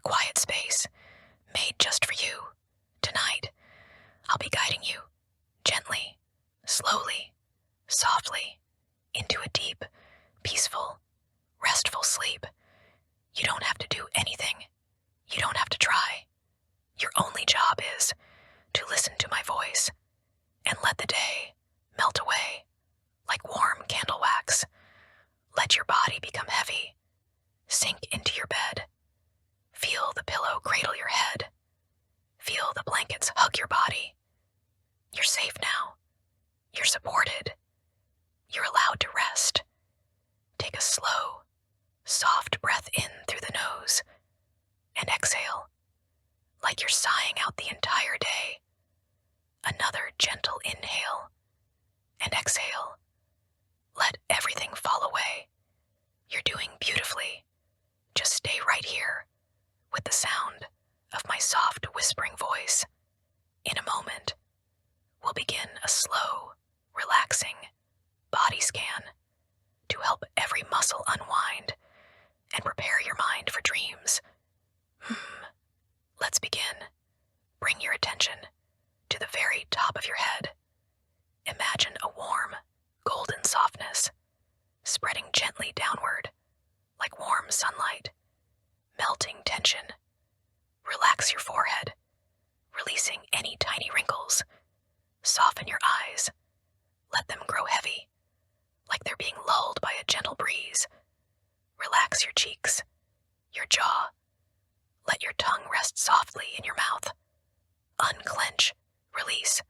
quiet space made just for you. Tonight, I'll be guiding you gently, slowly, softly into a deep, peaceful, restful sleep. You don't have to do anything. You don't have to try. Your only job is to listen to my voice and let the day melt away like warm candle wax. Let your body become heavy. Sink into your bed. Feel the pillow cradle your head. Feel the blankets hug your body. You're safe now. You're supported. You're allowed to rest. Take a slow, soft breath in through the nose and exhale like you're sighing out the entire day. Another gentle inhale and exhale. Let everything fall away. You're doing beautifully. Just stay right here with the sound of my soft whispering voice. In a moment, we'll begin a slow, relaxing body scan to help every muscle unwind and prepare your mind for dreams. Let's begin. Bring your attention to the very top of your head. Imagine a warm, golden softness spreading gently downward like warm sunlight, melting tension. Relax your forehead, releasing any tiny wrinkles. Soften your eyes. Let them grow heavy, like they're being lulled by a gentle breeze. Relax your cheeks, your jaw. Let your tongue rest softly in your mouth. Unclench, release.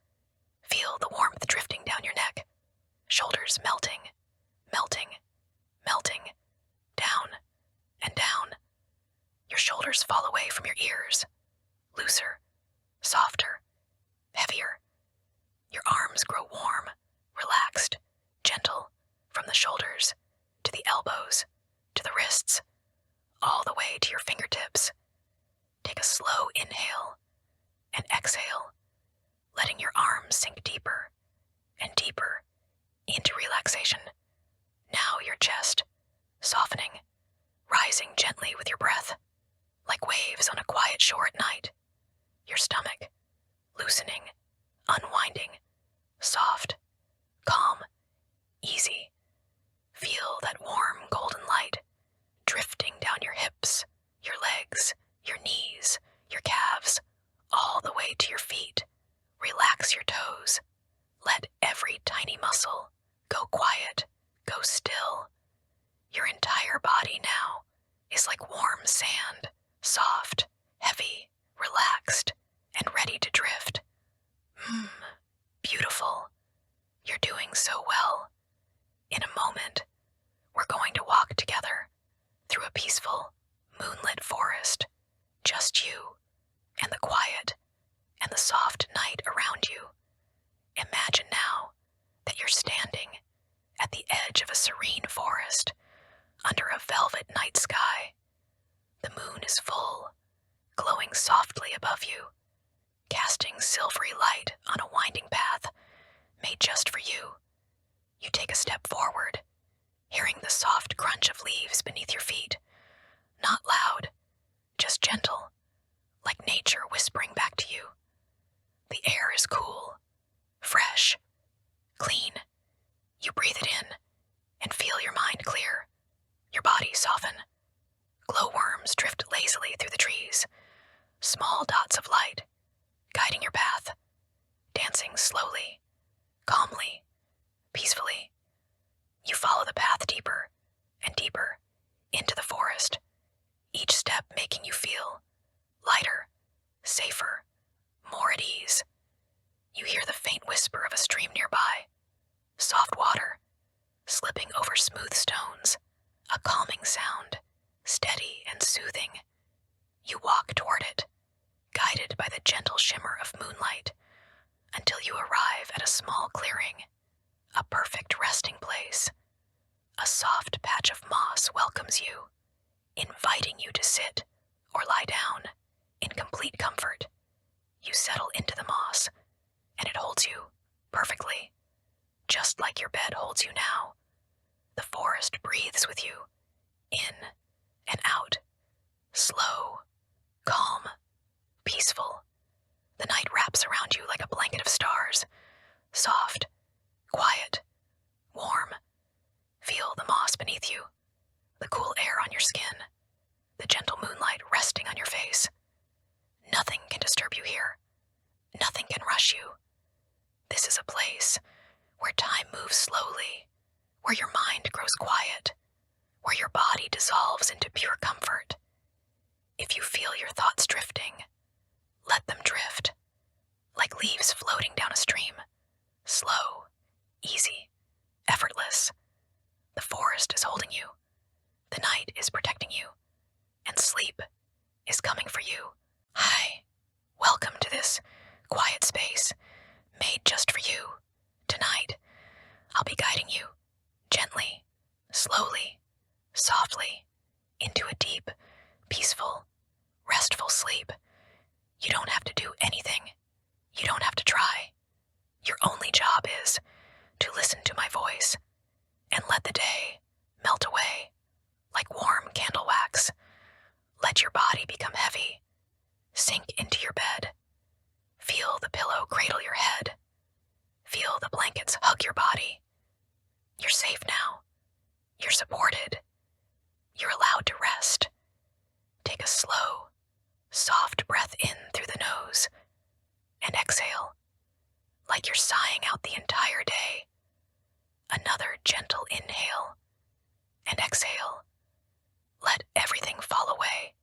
Feel the warmth drifting down your neck. Shoulders melting, melting, melting. Down and down. Your shoulders fall away from your ears. Looser, softer, heavier. Your arms grow warm, relaxed, gentle, from the shoulders to the elbows to the wrists, all the way to your fingertips. Take a slow inhale and exhale, letting your arms sink deeper and deeper into relaxation. Now your chest, softening, rising gently with your breath, like waves on a quiet shore at night. Your stomach, loosening, unwinding, soft, calm, easy. Feel that warm golden light drifting down your hips, your legs, your knees, your calves, all the way to your feet. Relax your toes. Let every tiny muscle go quiet, go still. Your entire body now is like warm sand, soft, heavy, relaxed, and ready to drift. Beautiful. You're doing so well. In a moment, we're going to walk together through a peaceful, moonlit forest. Just you and the quiet and the soft night around you. Imagine now that you're standing at the edge of a serene forest under a velvet night sky. The moon is full, glowing softly above you, casting silvery light on a winding path made just for you. You take a step forward, hearing the soft crunch of leaves beneath your feet. Not loud, just gentle, like nature whispering back to you. The air is cool, fresh, clean. You breathe it in and feel your mind clear, your body soften. Glowworms drift lazily through the trees, small dots of light guiding your path, dancing slowly, calmly, peacefully. You follow the path deeper and deeper into the forest, each step making you feel lighter, safer, more at ease. You hear the faint whisper of a stream nearby, soft water, slipping over smooth stones, a calming sound, steady and soothing. You walk toward it, guided by the gentle shimmer of moonlight, until you arrive at a small clearing, a perfect resting place. A soft patch of moss welcomes you, inviting you to sit or lie down in complete comfort. You settle into the moss, and it holds you perfectly, just like your bed holds you now. The forest breathes with you, in and out, slow, wraps around you like a blanket of stars. Soft, quiet, warm. Feel the moss beneath you, the cool air on your skin, the gentle moonlight resting on your face. Nothing can disturb you here. Nothing can rush you. This is a place where time moves slowly, where your mind grows quiet, where your body dissolves into pure comfort. If you feel your thoughts drifting, let them drift, like leaves floating down a stream. Slow, easy, effortless. The forest is holding you. The night is protecting you. And sleep is coming for you. Hi, welcome to this quiet space made just for you. Tonight, I'll be guiding you gently, slowly, softly into a deep, peaceful, restful sleep. You don't have to do anything. You don't have to try. Your only job is to listen to my voice and let the day melt away like warm candle wax. Let your body become heavy. Sink into your bed. Feel the pillow cradle your head. Feel the blankets hug your body. You're safe now. You're supported. You're allowed to rest. Take a slow, soft breath in through the nose and exhale like you're sighing out the entire day. Another gentle inhale and exhale. Let everything fall away.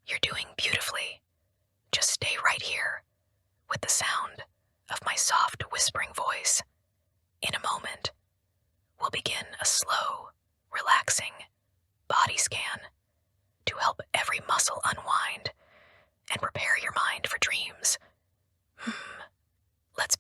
You're doing beautifully. Just stay right here with the sound of my soft whispering voice. In a moment, we'll begin a slow, relaxing body scan to help every muscle unwind and prepare